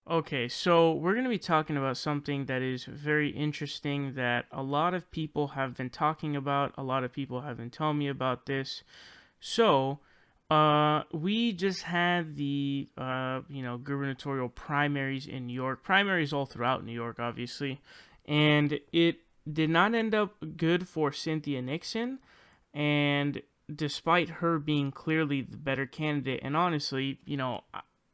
Okay, so we're going to be talking about something that is very interesting that a lot of people have been talking about. A lot of people have been telling me about this. So, we just had the gubernatorial primaries in New York, primaries all throughout New York, obviously, and it did not end up good for Cynthia Nixon. And despite her being clearly the better candidate, and honestly,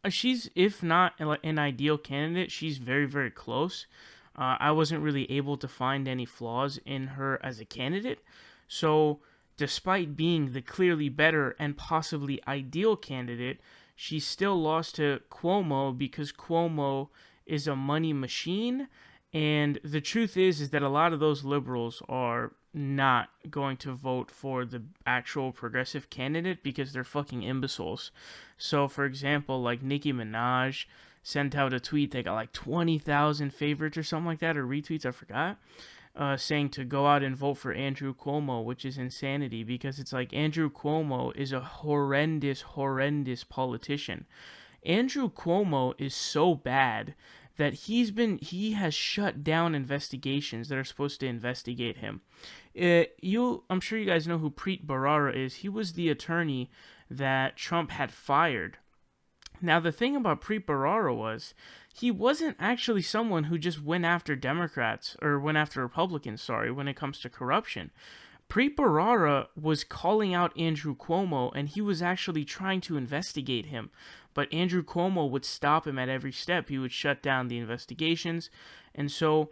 she's, if not an ideal candidate, she's very, very close. I wasn't really able to find any flaws in her as a candidate. So, despite being the clearly better and possibly ideal candidate, she still lost to Cuomo because Cuomo is a money machine. And the truth is that a lot of those liberals are not going to vote for the actual progressive candidate because they're fucking imbeciles. So, for example, like Nicki Minaj sent out a tweet. They got like 20,000 favorites or something like that, or retweets, I forgot, saying to go out and vote for Andrew Cuomo, which is insanity because it's like Andrew Cuomo is a horrendous, horrendous politician. Andrew Cuomo is so bad that he has shut down investigations that are supposed to investigate him. I'm sure you guys know who Preet Bharara is. He was the attorney that Trump had fired. Now, the thing about Preet Bharara was he wasn't actually someone who just went after Democrats or went after Republicans, sorry, when it comes to corruption. Preet Bharara was calling out Andrew Cuomo and he was actually trying to investigate him. But Andrew Cuomo would stop him at every step. He would shut down the investigations. And so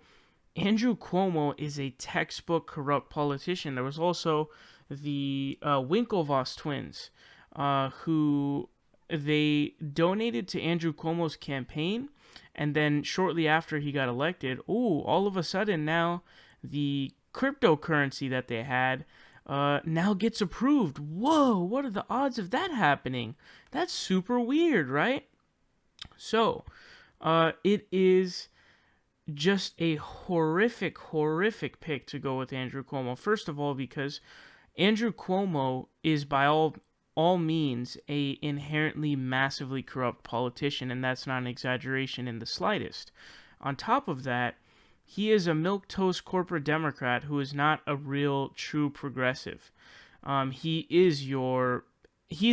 Andrew Cuomo is a textbook corrupt politician. There was also the Winklevoss twins, who they donated to Andrew Cuomo's campaign, and then shortly after he got elected, all of a sudden now the cryptocurrency that they had now gets approved. Whoa, what are the odds of that happening? That's super weird, right? So, it is just a horrific, horrific pick to go with Andrew Cuomo. First of all, because Andrew Cuomo is by all means a inherently massively corrupt politician, and that's not an exaggeration in the slightest. On top of that, he is a milquetoast corporate Democrat who is not a real true progressive. He's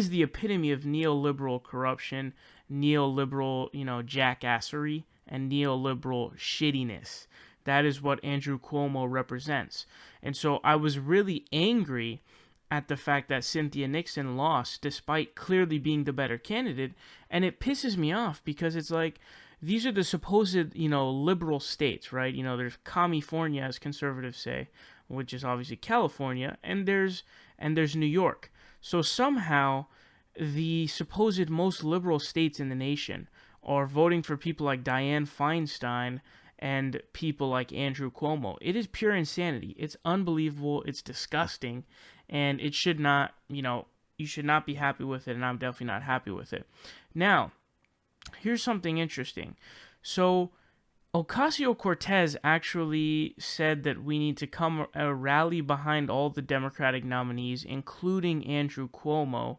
the epitome of neoliberal corruption, neoliberal, jackassery, and neoliberal shittiness. That is what Andrew Cuomo represents. And so I was really angry at the fact that Cynthia Nixon lost despite clearly being the better candidate, and it pisses me off because it's like these are the supposed, liberal states, right? There's California, as conservatives say, which is obviously California, and there's New York. So somehow the supposed most liberal states in the nation are voting for people like Dianne Feinstein and people like Andrew Cuomo. It is pure insanity. It's unbelievable. It's disgusting. And it should not, you should not be happy with it. And I'm definitely not happy with it. Now, here's something interesting. So, Ocasio-Cortez actually said that we need to come rally behind all the Democratic nominees, including Andrew Cuomo.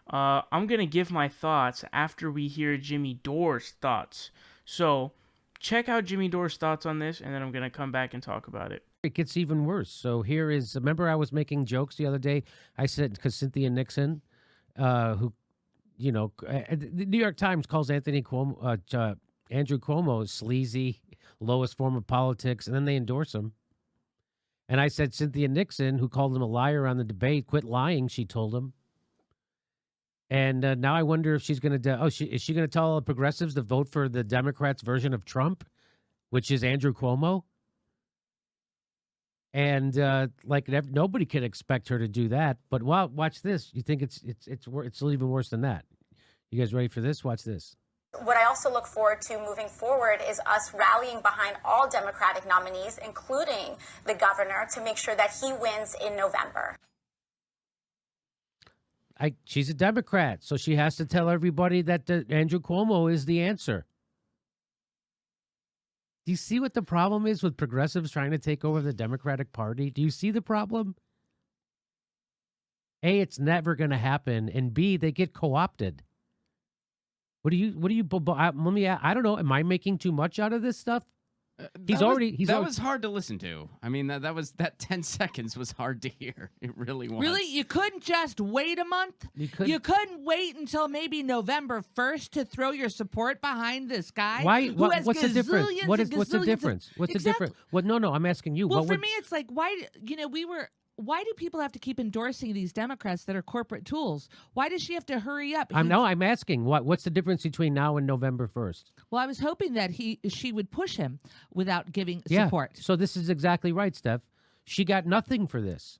I'm going to give my thoughts after we hear Jimmy Dore's thoughts. So, check out Jimmy Dore's thoughts on this, and then I'm going to come back and talk about it. It gets even worse. So here is, remember I was making jokes the other day? I said, because Cynthia Nixon, who, the New York Times calls Andrew Cuomo sleazy, lowest form of politics, and then they endorse him. And I said Cynthia Nixon, who called him a liar on the debate, quit lying, she told him. And now I wonder if she's going to, is she going to tell all the progressives to vote for the Democrats' version of Trump, which is Andrew Cuomo? And nobody can expect her to do that. But watch this. You think it's even worse than that? You guys ready for this? Watch this. What I also look forward to moving forward is us rallying behind all Democratic nominees, including the governor, to make sure that he wins in November. She's a Democrat, so she has to tell everybody that Andrew Cuomo is the answer. Do you see what the problem is with progressives trying to take over the Democratic Party? Do you see the problem? A, it's never going to happen. And B, they get co-opted. What do you let me I don't know, am I making too much out of this stuff? That was hard to listen to. I mean, that 10 seconds was hard to hear. It really was. Really? You couldn't just wait a month? You couldn't wait until maybe November 1st to throw your support behind this guy? Why? Who has What's the difference? gazillions What's and the gazillions difference? of- What's the Exactly. difference? Well, no, I'm asking you. Well, what for would, me, it's like, why do people have to keep endorsing these Democrats that are corporate tools? Why does she have to hurry up? I'm asking what's the difference between now and November 1st? Well, I was hoping that she would push him without giving Yeah. support. So this is exactly right, Steph. She got nothing for this.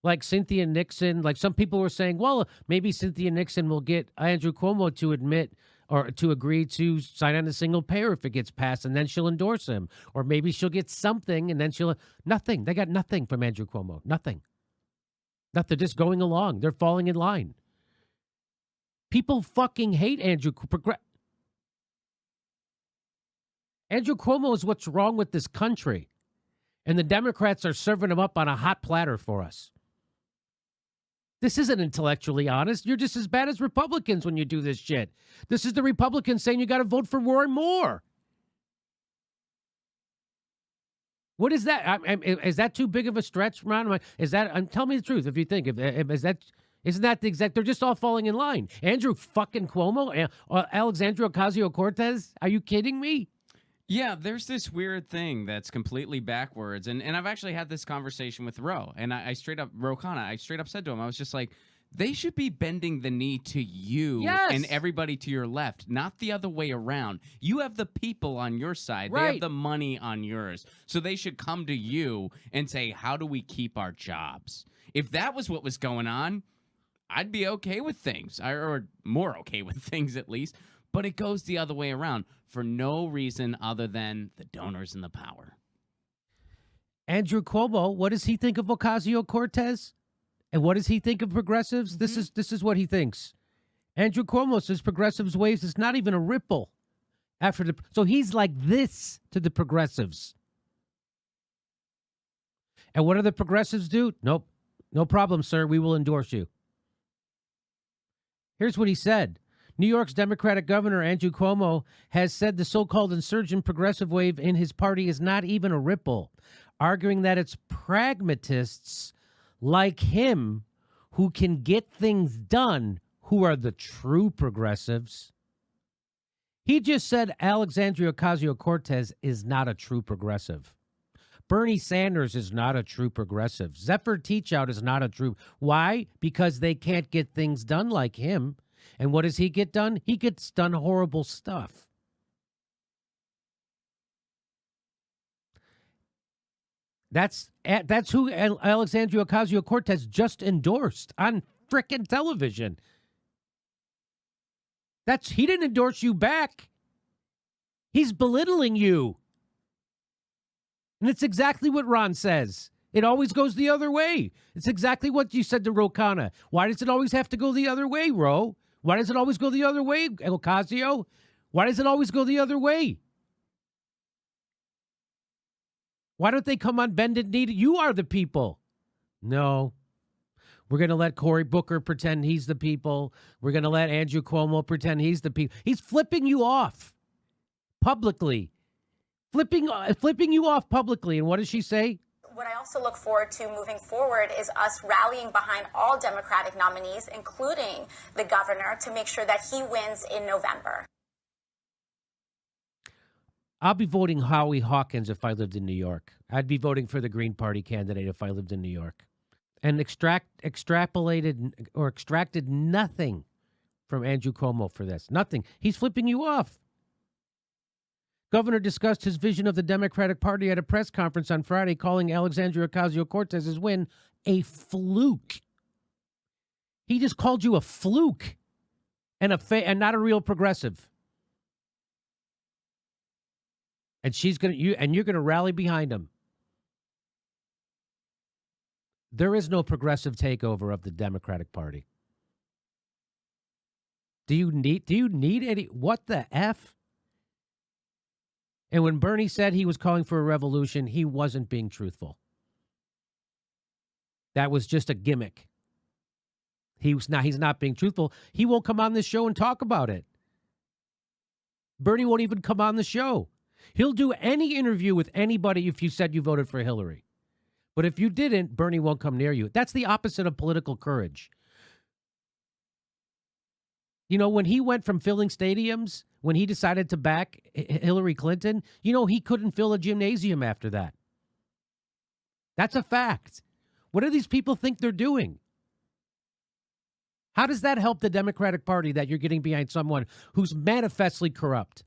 Like Cynthia Nixon, like some people were saying, well, maybe Cynthia Nixon will get Andrew Cuomo to admit or to agree to sign on a single payer if it gets passed, and then she'll endorse him. Or maybe she'll get something, and then nothing. They got nothing from Andrew Cuomo. Nothing. They're just going along. They're falling in line. People fucking hate Andrew Cuomo is what's wrong with this country. And the Democrats are serving him up on a hot platter for us. This isn't intellectually honest. You're just as bad as Republicans when you do this shit. This is the Republicans saying you got to vote for Roy Moore. What is that? Is that too big of a stretch, Ron? Is that? Tell me the truth. If you think is that, isn't that the exact? They're just all falling in line. Andrew fucking Cuomo, Alexandria Ocasio-Cortez. Are you kidding me? Yeah, there's this weird thing that's completely backwards. And I've actually had this conversation with Ro. And I straight up, Ro Khanna, I straight up said to him, I was just like, they should be bending the knee to you and everybody to your left, not the other way around. You have the people on your side. Right. They have the money on yours. So they should come to you and say, how do we keep our jobs? If that was what was going on, I'd be okay with things, or more okay with things at least. But it goes the other way around for no reason other than the donors and the power. Andrew Cuomo, what does he think of Ocasio-Cortez? And what does he think of progressives? Mm-hmm. This is what he thinks. Andrew Cuomo says progressives' waves is not even a ripple so he's like this to the progressives. And what do the progressives do? Nope. No problem, sir. We will endorse you. Here's what he said. New York's Democratic Governor Andrew Cuomo has said the so-called insurgent progressive wave in his party is not even a ripple, arguing that it's pragmatists like him who can get things done who are the true progressives. He just said Alexandria Ocasio-Cortez is not a true progressive. Bernie Sanders is not a true progressive. Zephyr Teachout is not a true. Why? Because they can't get things done like him. And what does he get done? He gets done horrible stuff. That's who Alexandria Ocasio-Cortez just endorsed on frickin' television. He didn't endorse you back. He's belittling you. And it's exactly what Ron says. It always goes the other way. It's exactly what you said to Ro Khanna. Why does it always have to go the other way, Ro? Why does it always go the other way, Ocasio? Why does it always go the other way? Why don't they come on bended knee? You are the people. No. We're going to let Cory Booker pretend he's the people. We're going to let Andrew Cuomo pretend he's the people. He's flipping you off publicly. Flipping you off publicly. And what does she say? What I also look forward to moving forward is us rallying behind all Democratic nominees, including the governor, to make sure that he wins in November. I'll be voting Howie Hawkins if I lived in New York. I'd be voting for the Green Party candidate if I lived in New York. And extrapolated or extracted nothing from Andrew Cuomo for this. Nothing. He's flipping you off. Governor discussed his vision of the Democratic Party at a press conference on Friday, calling Alexandria Ocasio-Cortez's win a fluke. He just called you a fluke and and not a real progressive. And you're gonna rally behind him. There is no progressive takeover of the Democratic Party. Do you need any? What the F? And when Bernie said he was calling for a revolution, he wasn't being truthful. That was just a gimmick. He's not being truthful. He won't come on this show and talk about it. Bernie won't even come on the show. He'll do any interview with anybody if you said you voted for Hillary. But if you didn't, Bernie won't come near you. That's the opposite of political courage. You know, when he went from filling stadiums, when he decided to back Hillary Clinton, you know, he couldn't fill a gymnasium after that. That's a fact. What do these people think they're doing? How does that help the Democratic Party that you're getting behind someone who's manifestly corrupt?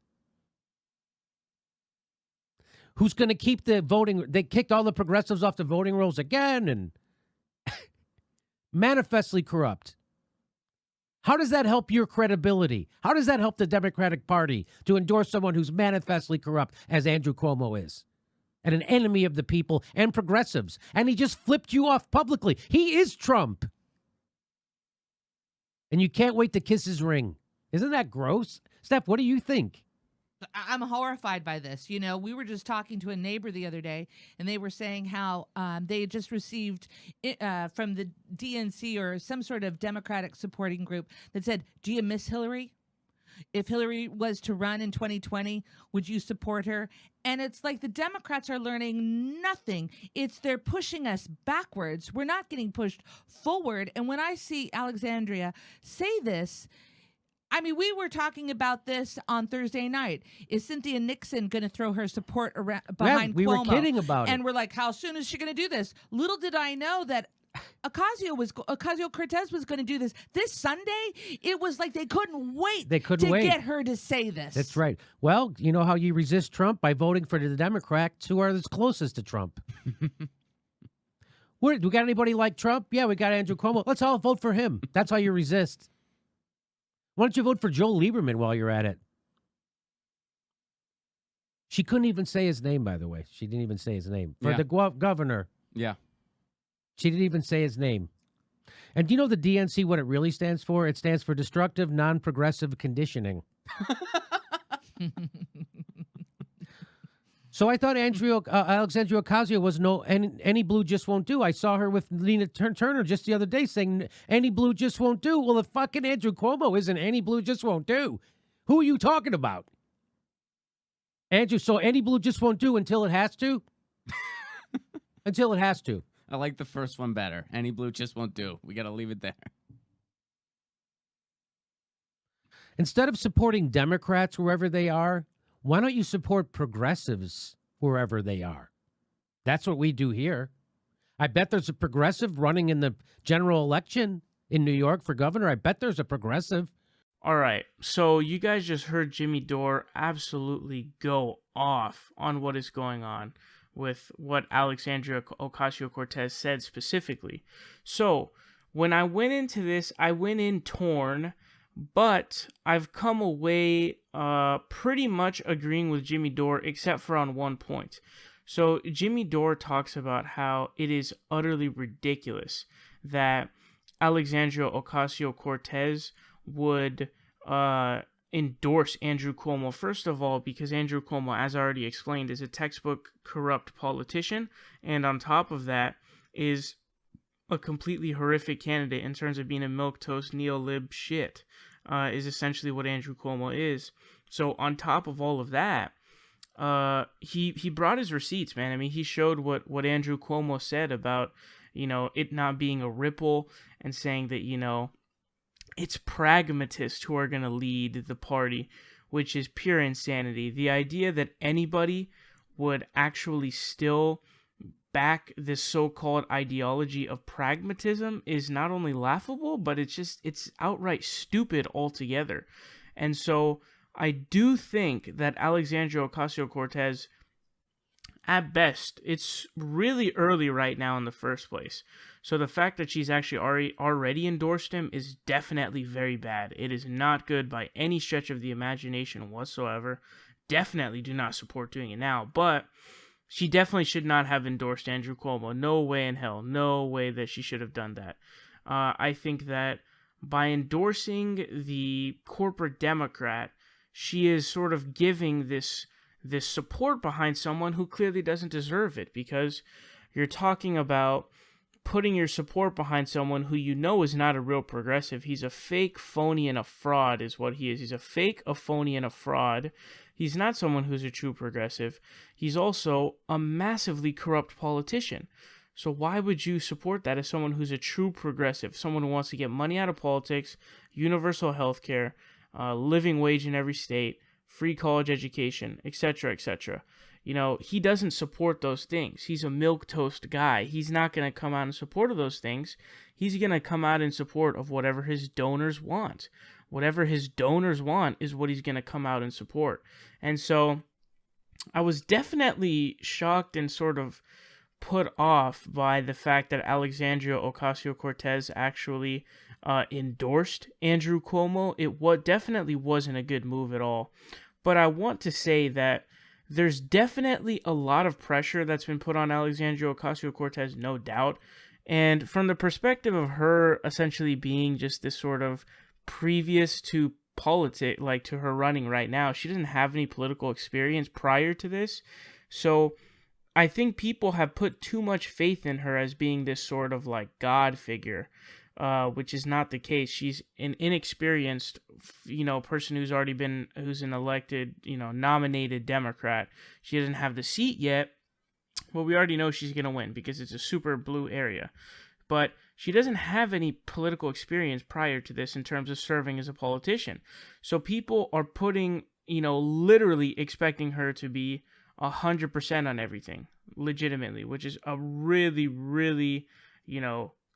Who's going to keep the voting? They kicked all the progressives off the voting rolls again and manifestly corrupt. How does that help your credibility? How does that help the Democratic Party to endorse someone who's manifestly corrupt, as Andrew Cuomo is, and an enemy of the people and progressives? And he just flipped you off publicly. He is Trump. And you can't wait to kiss his ring. Isn't that gross? Steph, what do you think? I'm horrified by this. You know, we were just talking to a neighbor the other day, and they were saying how they had just received from the DNC or some sort of Democratic supporting group that said, "Do you miss Hillary? If Hillary was to run in 2020, would you support her?" And it's like the Democrats are learning nothing. They're pushing us backwards. We're not getting pushed forward. And when I see Alexandria say this, I mean, we were talking about this on Thursday night. Is Cynthia Nixon going to throw her support behind Cuomo? We were kidding about it. And we're like, how soon is she going to do this? Little did I know that Ocasio-Cortez was going to do this Sunday. It was like they couldn't wait to get her to say this. That's right. Well, you know how you resist Trump? By voting for the Democrats who are the closest to Trump. We got anybody like Trump? Yeah, we got Andrew Cuomo. Let's all vote for him. That's how you resist. Why don't you vote for Joel Lieberman while you're at it? She couldn't even say his name, by the way. She didn't even say his name. For the governor. Yeah. She didn't even say his name. And do you know the DNC, what it really stands for? It stands for Destructive Non-Progressive Conditioning. So I thought Alexandria Ocasio was any blue just won't do. I saw her with Lena Turner just the other day saying any blue just won't do. Well, if fucking Andrew Cuomo isn't any blue just won't do, who are you talking about? Andrew, so any blue just won't do until it has to? Until it has to. I like the first one better. Any blue just won't do. We got to leave it there. Instead of supporting Democrats wherever they are, why don't you support progressives wherever they are? That's what we do here. I bet there's a progressive running in the general election in New York for governor. I bet there's a progressive. All right, so you guys just heard Jimmy Dore absolutely go off on what is going on with what Alexandria Ocasio-Cortez said specifically. So when I went into this, I went in torn, but I've come away pretty much agreeing with Jimmy Dore, except for on one point. So Jimmy Dore talks about how it is utterly ridiculous that Alexandria Ocasio-Cortez would endorse Andrew Cuomo. First of all, because Andrew Cuomo, as I already explained, is a textbook corrupt politician, and on top of that is a completely horrific candidate in terms of being a milquetoast neo-lib shit, is essentially what Andrew Cuomo is. So on top of all of that, he brought his receipts, man. I mean, he showed what Andrew Cuomo said about, you know, it not being a ripple, and saying that, you know, it's pragmatists who are going to lead the party, which is pure insanity. The idea that anybody would actually still back this so-called ideology of pragmatism is not only laughable, but it's outright stupid altogether. And so I do think that Alexandria Ocasio-Cortez, at best, it's really early right now in the first place. So the fact that she's actually already endorsed him is definitely very bad. It is not good by any stretch of the imagination whatsoever. Definitely do not support doing it now. But she definitely should not have endorsed Andrew Cuomo. No way in hell. No way that she should have done that. I think that by endorsing the corporate Democrat, she is sort of giving this support behind someone who clearly doesn't deserve it, because you're talking about putting your support behind someone who you know is not a real progressive. He's a fake, phony, and a fraud is what he is. He's a fake, a phony, and a fraud. He's not someone who's a true progressive. He's also a massively corrupt politician. So why would you support that as someone who's a true progressive, someone who wants to get money out of politics, universal health care, living wage in every state, free college education, etc., etc.? You know, he doesn't support those things. He's a milquetoast guy. He's not going to come out in support of those things. He's going to come out in support of whatever his donors want. Whatever his donors want is what he's going to come out and support. And so I was definitely shocked and sort of put off by the fact that Alexandria Ocasio-Cortez actually endorsed Andrew Cuomo. It definitely wasn't a good move at all. But I want to say that there's definitely a lot of pressure that's been put on Alexandria Ocasio-Cortez, no doubt. And from the perspective of her essentially being just this sort of previous to politics, like to her running right now, she doesn't have any political experience prior to this. So I think people have put too much faith in her as being this sort of like God figure, which is not the case. She's an inexperienced, person who's an elected, nominated Democrat. She doesn't have the seat yet. Well, we already know she's going to win because it's a super blue area. But she doesn't have any political experience prior to this in terms of serving as a politician. So people are putting, literally expecting her to be 100% on everything, legitimately, which is a really, really,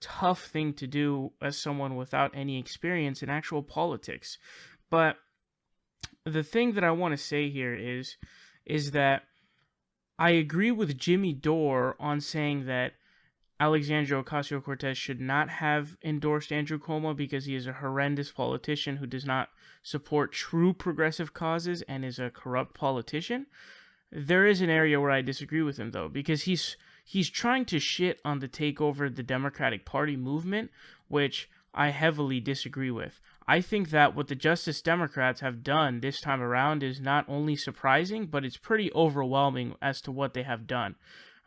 tough thing to do as someone without any experience in actual politics. But the thing that I want to say here is that I agree with Jimmy Dore on saying that Alexandria Ocasio-Cortez should not have endorsed Andrew Cuomo because he is a horrendous politician who does not support true progressive causes and is a corrupt politician. There is an area where I disagree with him, though, because he's trying to shit on the takeover of the Democratic Party movement, which I heavily disagree with. I think that what the Justice Democrats have done this time around is not only surprising, but it's pretty overwhelming as to what they have done.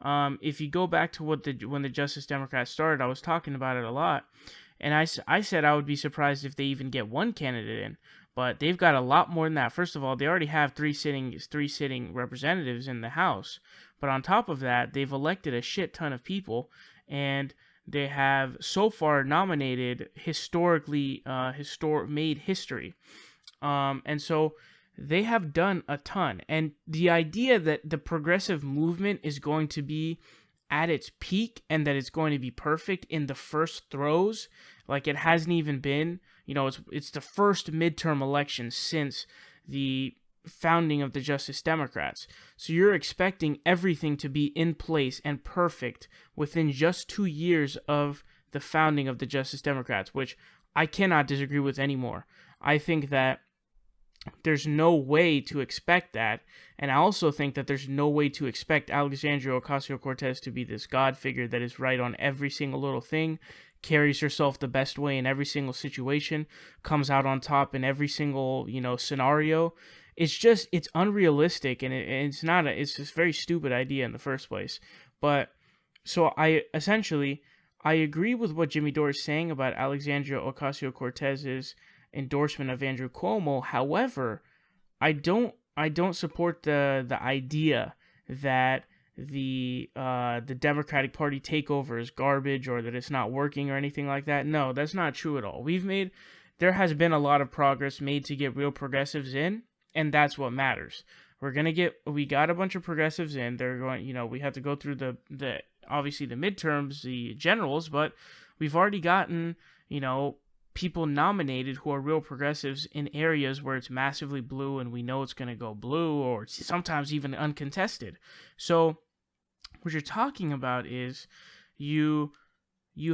If you go back to when the Justice Democrats started, I was talking about it a lot, and I said I would be surprised if they even get one candidate in. But they've got a lot more than that. First of all, they already have three sitting representatives in the House. But on top of that, they've elected a shit ton of people, and they have so far nominated made history. And so they have done a ton. And the idea that the progressive movement is going to be at its peak and that it's going to be perfect in the first throes, like it hasn't even been, it's the first midterm election since the founding of the Justice Democrats. So you're expecting everything to be in place and perfect within just 2 years of the founding of the Justice Democrats, which I cannot disagree with anymore. I think that there's no way to expect that, and I also think that there's no way to expect Alexandria Ocasio-Cortez to be this God figure that is right on every single little thing, carries herself the best way in every single situation, comes out on top in every single, scenario. It's unrealistic, and it's just a very stupid idea in the first place. But so I agree with what Jimmy Dore is saying about Alexandria Ocasio-Cortez's endorsement of Andrew Cuomo. However, I don't support the idea that the Democratic Party takeover is garbage or that it's not working or anything like that. No, that's not true at all. There has been a lot of progress made to get real progressives in, and that's what matters. We got a bunch of progressives in. They're going, we have to go through the obviously the midterms, the generals, but we've already gotten, people nominated who are real progressives in areas where it's massively blue and we know it's going to go blue or sometimes even uncontested. So what you're talking about is you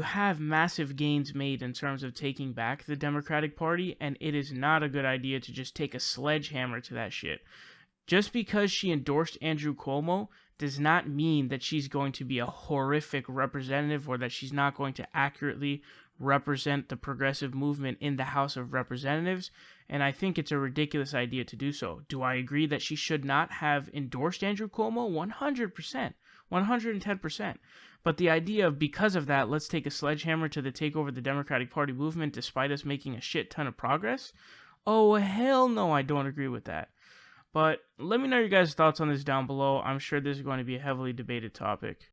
have massive gains made in terms of taking back the Democratic Party, and it is not a good idea to just take a sledgehammer to that shit. Just because she endorsed Andrew Cuomo does not mean that she's going to be a horrific representative or that she's not going to accurately represent the progressive movement in the House of Representatives, and I think it's a ridiculous idea to do so. Do I agree that she should not have endorsed Andrew Cuomo? 100%. 110%. But the idea of, because of that, let's take a sledgehammer to take over the Democratic Party movement despite us making a shit ton of progress? Oh, hell no, I don't agree with that. But let me know your guys' thoughts on this down below. I'm sure this is going to be a heavily debated topic.